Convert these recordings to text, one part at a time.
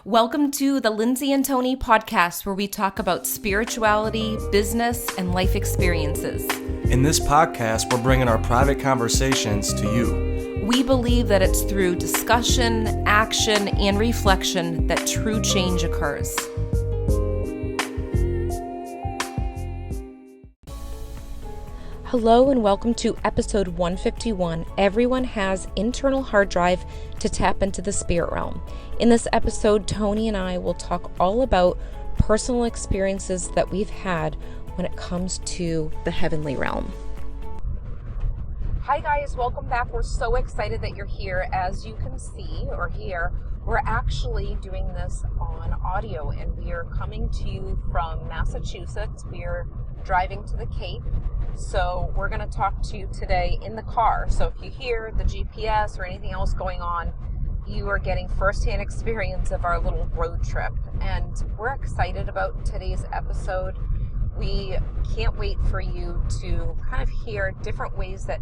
Welcome to the Lindsay and Tony podcast, where we talk about spirituality, business, and life experiences. In this podcast, we're bringing our private conversations to you. We believe that it's through discussion, action, and reflection that true change occurs. Hello and welcome to episode 151. Everyone has internal hard drive to tap into the spirit realm. In this episode, Tony and I will talk all about personal experiences that we've had when it comes to the heavenly realm. Hi guys, welcome back. We're so excited that you're here. As you can see or hear, we're actually doing this on audio, and we are coming to you from Massachusetts. We are driving to the Cape. So we're going to talk to you today in the car. So if you hear the GPS or anything else going on, you are getting firsthand experience of our little road trip. And we're excited about today's episode. We can't wait for you to kind of hear different ways that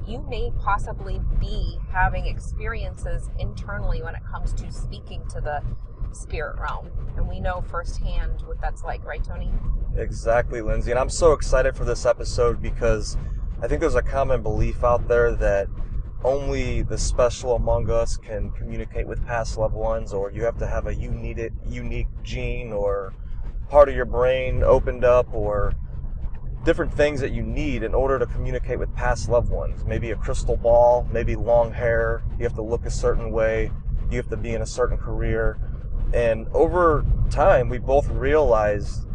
you may possibly be having experiences internally when it comes to speaking to the spirit realm. And we know firsthand what that's like, right, Tony? Exactly, Lindsay. And I'm so excited for this episode because I think there's a common belief out there that only the special among us can communicate with past loved ones, or you have to have a unique gene or part of your brain opened up, or different things that you need in order to communicate with past loved ones. Maybe a crystal ball, maybe long hair, you have to look a certain way, you have to be in a certain career. And over time, we both realized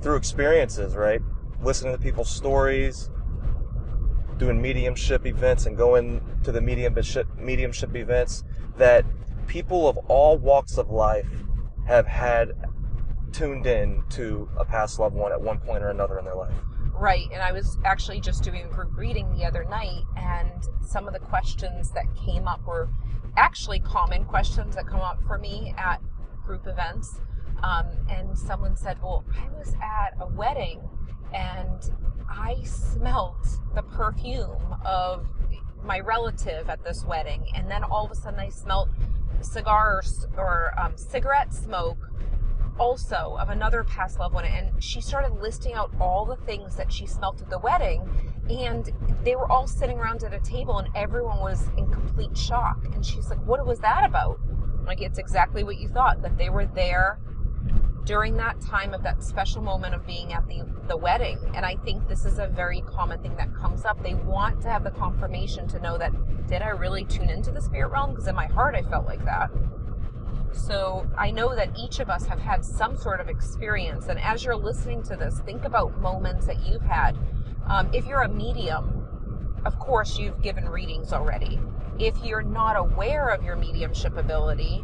through experiences, right? Listening to people's stories, doing mediumship events and going to the mediumship events, that people of all walks of life have had tuned in to a past loved one at one point or another in their life. Right, and I was actually just doing a group reading the other night, and some of the questions that came up were actually common questions that come up for me at group events. And someone said, well, I was at a wedding and I smelt the perfume of my relative at this wedding, and then all of a sudden I smelt cigars or cigarette smoke also of another past loved one. And she started listing out all the things that she smelt at the wedding, and they were all sitting around at a table and everyone was in complete shock. And she's like, what was that about? Like, it's exactly what you thought, that they were there during that time of that special moment of being at the wedding. And I think this is a very common thing that comes up. They want to have the confirmation to know that, did I really tune into the spirit realm? Because in my heart I felt like that. So I know that each of us have had some sort of experience. And as you're listening to this, think about moments that you've had. If you're a medium, of course you've given readings already. If you're not aware of your mediumship ability,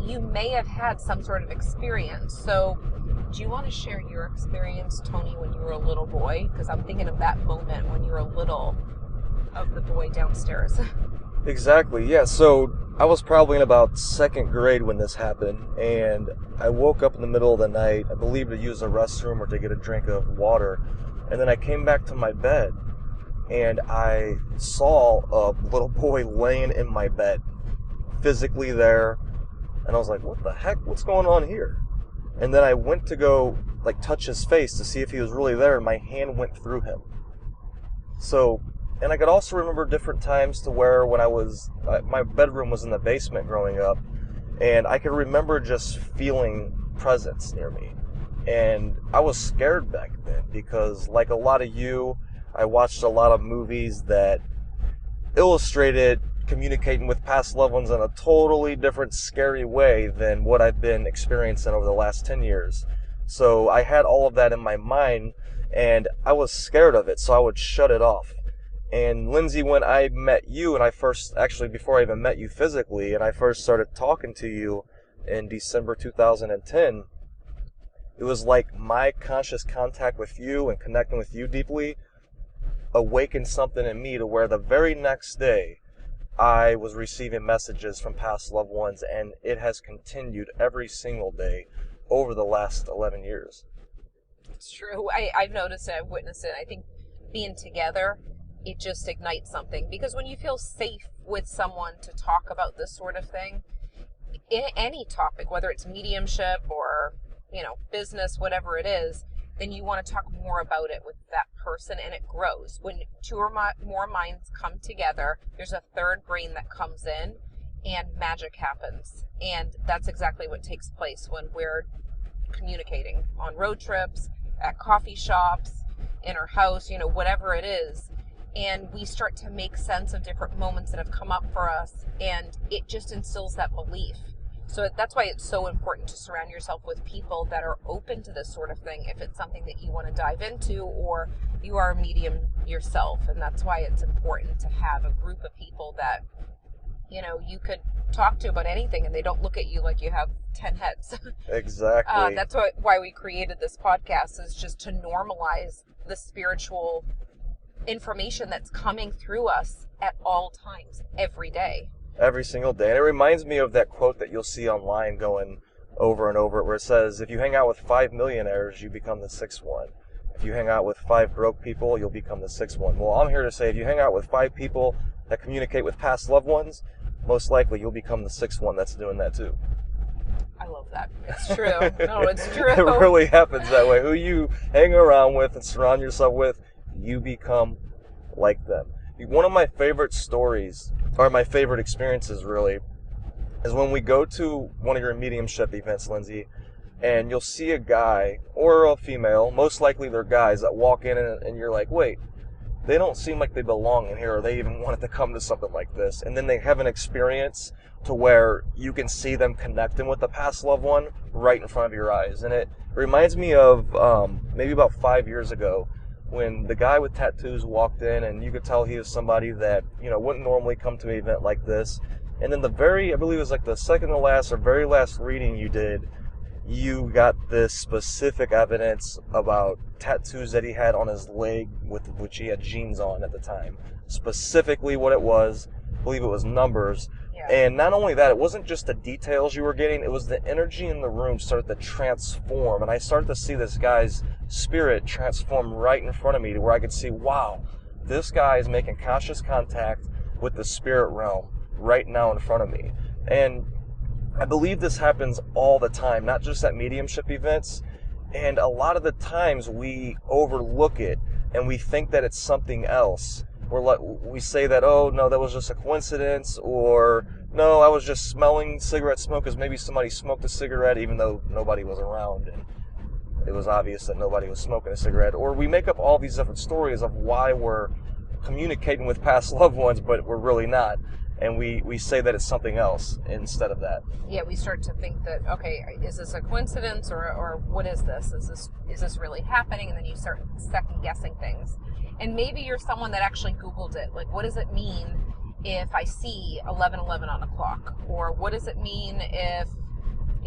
you may have had some sort of experience. So do you want to share your experience, Tony, when you were a little boy? Because I'm thinking of that moment when you were little, of the boy downstairs. Exactly, yeah. So I was probably in about second grade when this happened, and I woke up in the middle of the night, I believe to use the restroom or to get a drink of water, and then I came back to my bed, and I saw a little boy laying in my bed, physically there. And I was like, what the heck? What's going on here? And then I went to go touch his face to see if he was really there, and my hand went through him. So, and I could also remember different times to where when I was, my bedroom was in the basement growing up, and I could remember just feeling presence near me. And I was scared back then because, like a lot of you, I watched a lot of movies that illustrated communicating with past loved ones in a totally different, scary way than what I've been experiencing over the last 10 years. So I had all of that in my mind, and I was scared of it, so I would shut it off. And Lindsay, when I met you, and before I even met you physically, and I first started talking to you in December 2010, it was like my conscious contact with you and connecting with you deeply awakened something in me to where the very next day, I was receiving messages from past loved ones, and it has continued every single day over the last 11 years. It's true. I've noticed it. I've witnessed it. I think being together, it just ignites something. Because when you feel safe with someone to talk about this sort of thing, any topic, whether it's mediumship or, business, whatever it is, then you want to talk more about it with that person, and it grows. When two or more minds come together, there's a third brain that comes in, and magic happens. And that's exactly what takes place when we're communicating on road trips, at coffee shops, in our house, whatever it is. And we start to make sense of different moments that have come up for us, and it just instills that belief. So that's why it's so important to surround yourself with people that are open to this sort of thing, if it's something that you want to dive into, or you are a medium yourself. And that's why it's important to have a group of people that, you could talk to about anything, and they don't look at you like you have 10 heads. Exactly. That's why we created this podcast, is just to normalize the spiritual information that's coming through us at all times, every day. Every single day. And it reminds me of that quote that you'll see online going over and over, where it says, if you hang out with 5 millionaires, you become the sixth one. If you hang out with 5 broke people, you'll become the sixth one. Well, I'm here to say, if you hang out with 5 people that communicate with past loved ones, most likely you'll become the sixth one that's doing that too. I love that. It's true. No, it's true. It really happens that way. Who you hang around with and surround yourself with, you become like them. One of my favorite stories, or my favorite experiences really, is when we go to one of your mediumship events, Lindsay, and you'll see a guy or a female, most likely they're guys, that walk in and you're like, wait, they don't seem like they belong in here, or they even wanted to come to something like this. And then they have an experience to where you can see them connecting with a past loved one right in front of your eyes. And it reminds me of maybe about 5 years ago, when the guy with tattoos walked in, and you could tell he was somebody that, wouldn't normally come to an event like this. And then I believe it was like the second to last or very last reading you did, you got this specific evidence about tattoos that he had on his leg, with which he had jeans on at the time. Specifically what it was, I believe it was numbers. Yeah. And not only that, it wasn't just the details you were getting, it was the energy in the room started to transform. And I started to see this guy's spirit transform right in front of me, to where I could see, wow, this guy is making conscious contact with the spirit realm right now in front of me. And I believe this happens all the time, not just at mediumship events. And a lot of the times we overlook it and we think that it's something else. We say that, oh, no, that was just a coincidence, or no, I was just smelling cigarette smoke because maybe somebody smoked a cigarette even though nobody was around, and it was obvious that nobody was smoking a cigarette. Or we make up all these different stories of why we're communicating with past loved ones, but we're really not. And we say that it's something else instead of that. Yeah, we start to think that, okay, is this a coincidence, or what is this? Is this really happening? And then you start second guessing things. And maybe you're someone that actually Googled it. Like, what does it mean if I see 11:11 on a clock? Or what does it mean if,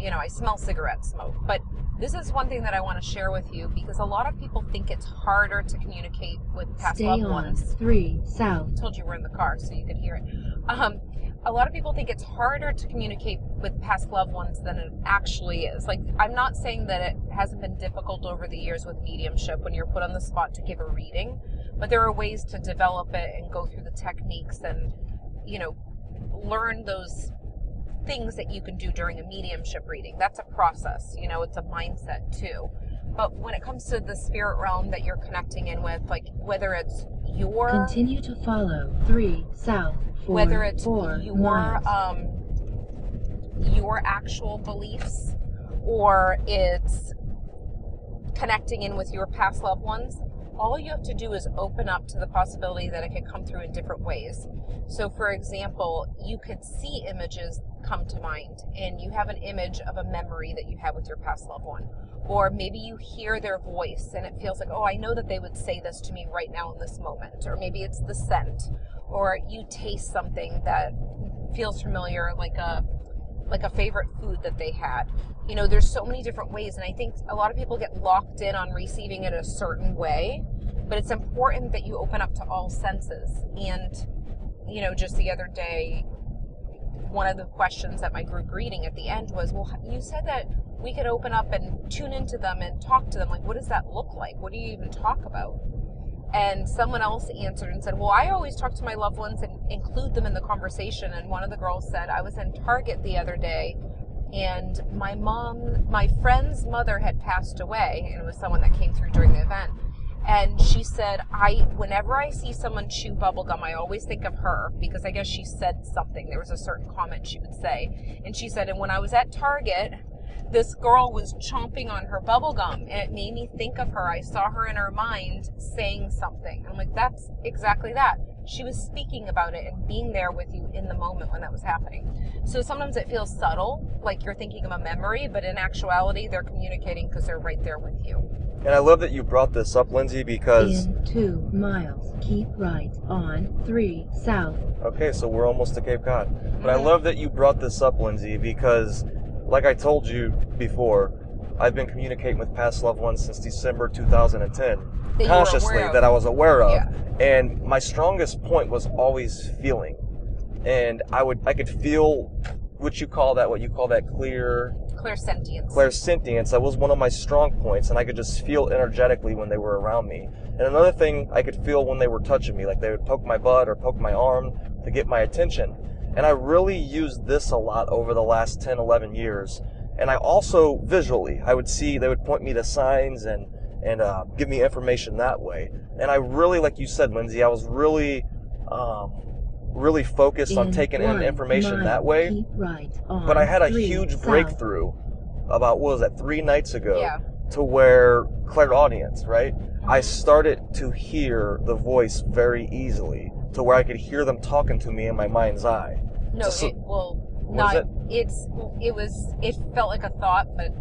I smell cigarette smoke? But this is one thing that I want to share with you, because a lot of people think it's harder to communicate with past loved ones. Stay on 3 South. I told you we're in the car so you could hear it. A lot of people think it's harder to communicate with past loved ones than it actually is. Like, I'm not saying that it hasn't been difficult over the years with mediumship when you're put on the spot to give a reading, but there are ways to develop it and go through the techniques and, learn those things that you can do during a mediumship reading. That's a process, it's a mindset too. But when it comes to the spirit realm that you're connecting in with, like, whether it's your... Continue to follow 3 South. Whether it's your actual beliefs, or it's connecting in with your past loved ones, all you have to do is open up to the possibility that it could come through in different ways. So, for example, you could see images come to mind, and you have an image of a memory that you have with your past loved one. Or maybe you hear their voice and it feels like, oh, I know that they would say this to me right now in this moment. Or maybe it's the scent. Or you taste something that feels familiar, like a favorite food that they had. There's so many different ways, and I think a lot of people get locked in on receiving it a certain way, but it's important that you open up to all senses. And, just the other day, one of the questions at my group reading at the end was, well, you said that we could open up and tune into them and talk to them. Like, what does that look like? What do you even talk about? And someone else answered and said, well, I always talk to my loved ones and include them in the conversation. And one of the girls said, I was in Target the other day and my friend's mother had passed away, and it was someone that came through during the event. And she said, whenever I see someone chew bubble gum, I always think of her, because I guess she said something. There was a certain comment she would say. And she said, and when I was at Target, this girl was chomping on her bubble gum, and it made me think of her. I saw her in her mind saying something. I'm like, that's exactly that. She was speaking about it and being there with you in the moment when that was happening. So sometimes it feels subtle, like you're thinking of a memory, but in actuality, they're communicating because they're right there with you. And I love that you brought this up, Lindsay, because... In 2 miles, keep right on 3 south. Okay, so we're almost to Cape Cod. But I love that you brought this up, Lindsay, because like I told you before, I've been communicating with past loved ones since December 2010, consciously, that I was aware of. Yeah. And my strongest point was always feeling. And I could feel what you call that Clairsentience. Clairsentience. That was one of my strong points, and I could just feel energetically when they were around me. And another thing, I could feel when they were touching me, like they would poke my butt or poke my arm to get my attention. And I really used this a lot over the last 10, 11 years. And I also, visually, they would point me to signs and give me information that way. And I really, like you said, Lindsay, I was really focused on taking in information that way. Right but I had a huge breakthrough about, 3 nights ago, Yeah. to where clairaudience, right? I started to hear the voice very easily, to where I could hear them talking to me in my mind's eye. No, it felt like a thought, but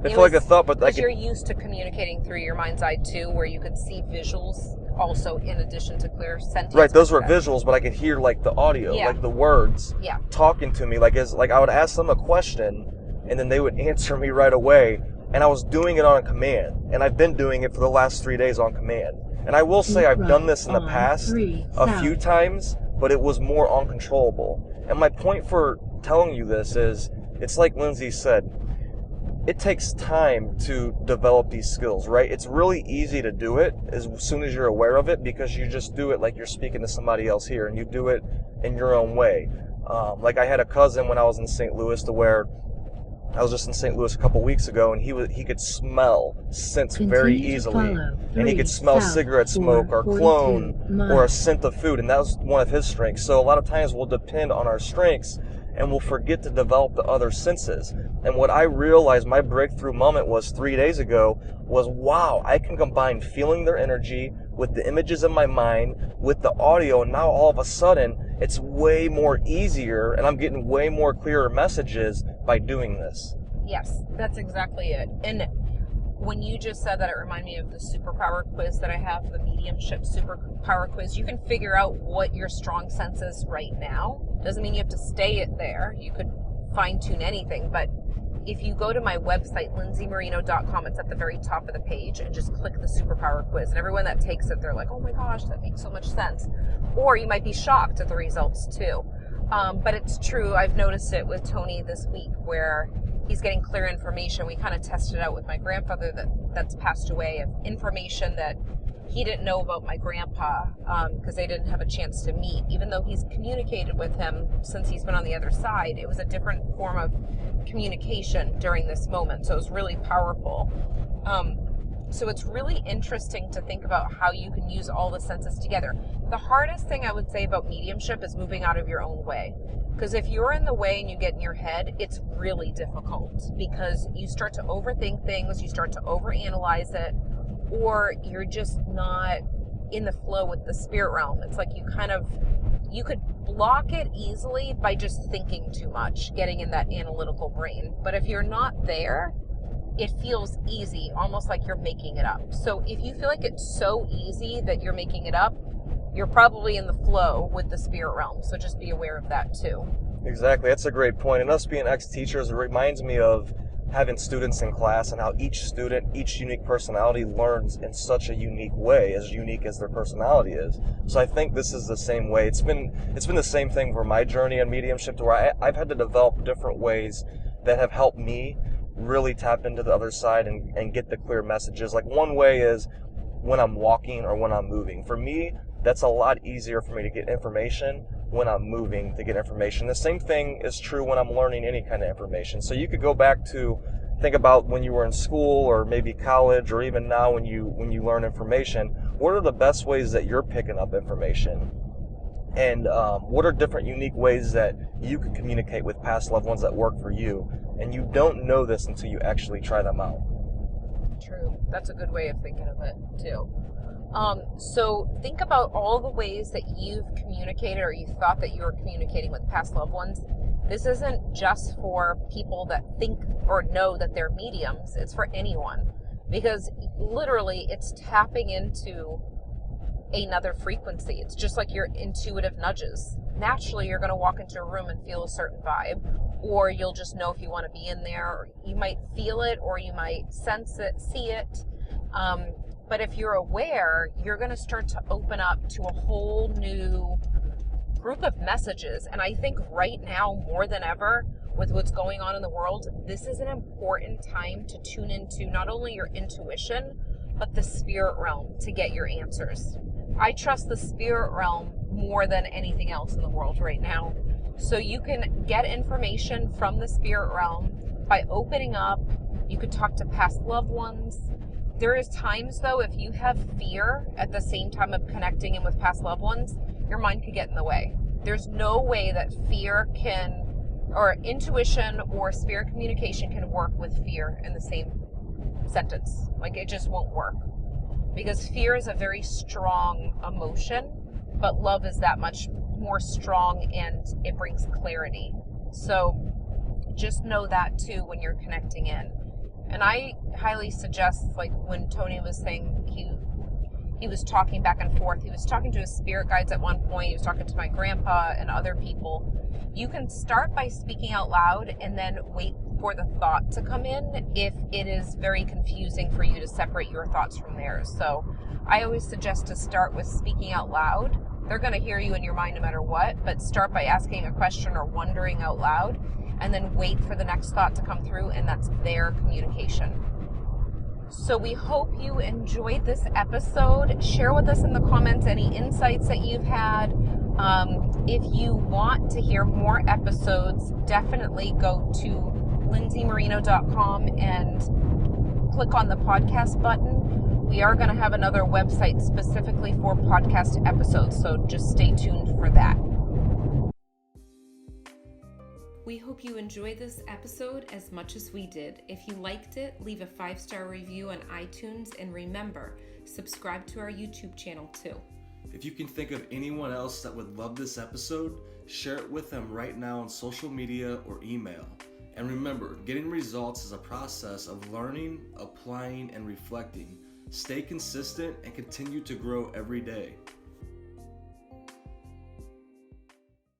It felt like a thought, but because you're used to communicating through your mind's eye too, where you could see visuals also in addition to clairsentience. Right, those were visuals, but I could hear like the audio, like the words talking to me. Like I would ask them a question, and then they would answer me right away. And I was doing it on command, and I've been doing it for the last 3 days on command. And I will say I've done this in the past a few times, but it was more uncontrollable. And my point for telling you this is, it's like Lindsay said, it takes time to develop these skills, right? It's really easy to do it as soon as you're aware of it, because you just do it like you're speaking to somebody else here, and you do it in your own way. Like I had a cousin when I was in St. Louis, to where I was just in St. Louis a couple weeks ago, and he could smell scents very easily, and he could smell cigarette smoke or cologne or a scent of food, and that was one of his strengths. So a lot of times we'll depend on our strengths, and we'll forget to develop the other senses. And what I realized my breakthrough moment was 3 days ago was, wow, I can combine feeling their energy with the images in my mind, with the audio, and now all of a sudden it's way more easier, and I'm getting way more clearer messages by doing this. Yes, that's exactly it. And when you just said that, it reminded me of the superpower quiz that I have, the mediumship superpower quiz. You can figure out what your strong sense is right now. Doesn't mean you have to stay there. You could fine tune anything, but if you go to my website, lindsaymarino.com, it's at the very top of the page, and just click the superpower quiz. And everyone that takes it, they're like, oh my gosh, that makes so much sense. Or you might be shocked at the results too. But it's true. I've noticed it with Tony this week, where he's getting clear information. We kind of tested out with my grandfather that's passed away, of information that he didn't know about my grandpa, because they didn't have a chance to meet. Even though he's communicated with him since he's been on the other side, it was a different form of communication during this moment. So it was really powerful. So it's really interesting to think about how you can use all the senses together. The hardest thing I would say about mediumship is moving out of your own way. Because if you're in the way and you get in your head, it's really difficult, because you start to overthink things, you start to overanalyze it, or you're just not in the flow with the spirit realm. It's like you could block it easily by just thinking too much, getting in that analytical brain. But if you're not there, it feels easy, almost like you're making it up. So if you feel like it's so easy that you're making it up, you're probably in the flow with the spirit realm. So just be aware of that too. Exactly. That's a great point. And us being ex-teachers, it reminds me of having students in class, and how each student, each unique personality learns in such a unique way, as unique as their personality is. So I think this is the same way. It's been the same thing for my journey on mediumship, to where I've had to develop different ways that have helped me really tap into the other side and get the clear messages. Like one way is, when I'm walking or when I'm moving. For me, that's a lot easier for me to get information when I'm moving to get information. The same thing is true when I'm learning any kind of information. So you could go back to think about when you were in school or maybe college, or even now when you learn information. What are the best ways that you're picking up information? And what are different unique ways that you can communicate with past loved ones that work for you? And you don't know this until you actually try them out. True. That's a good way of thinking of it, too. So think about all the ways that you've communicated or you thought that you were communicating with past loved ones. This isn't just for people that think or know that they're mediums. It's for anyone. Because literally it's tapping into another frequency. It's just like your intuitive nudges. Naturally, you're going to walk into a room and feel a certain vibe, or you'll just know if you want to be in there, or you might feel it, or you might sense it, see it. But if you're aware, you're going to start to open up to a whole new group of messages. And I think right now, more than ever, with what's going on in the world, this is an important time to tune into not only your intuition, but the spirit realm to get your answers. I trust the spirit realm more than anything else in the world right now. So you can get information from the spirit realm by opening up. You could talk to past loved ones. There is times, though, if you have fear at the same time of connecting in with past loved ones, your mind could get in the way. There's no way that fear can, or intuition or spirit communication can work with fear in the same sentence. Like, it just won't work. Because fear is a very strong emotion, but love is that much more strong and it brings clarity. So just know that too when you're connecting in. And I highly suggest, like when Tony was saying he was talking back and forth, he was talking to his spirit guides at one point, he was talking to my grandpa and other people. You can start by speaking out loud and then wait for the thought to come in if it is very confusing for you to separate your thoughts from theirs. So I always suggest to start with speaking out loud. They're going to hear you in your mind no matter what, but start by asking a question or wondering out loud, and then wait for the next thought to come through, and that's their communication. So we hope you enjoyed this episode. Share with us in the comments any insights that you've had. If you want to hear more episodes, definitely go to lindsaymarino.com and click on the podcast button. We are going to have another website specifically for podcast episodes, so just stay tuned for that. We hope you enjoyed this episode as much as we did. If you liked it, leave a 5-star review on iTunes, and remember, subscribe to our YouTube channel too. If you can think of anyone else that would love this episode, share it with them right now on social media or email. And remember, getting results is a process of learning, applying, and reflecting. Stay consistent and continue to grow every day.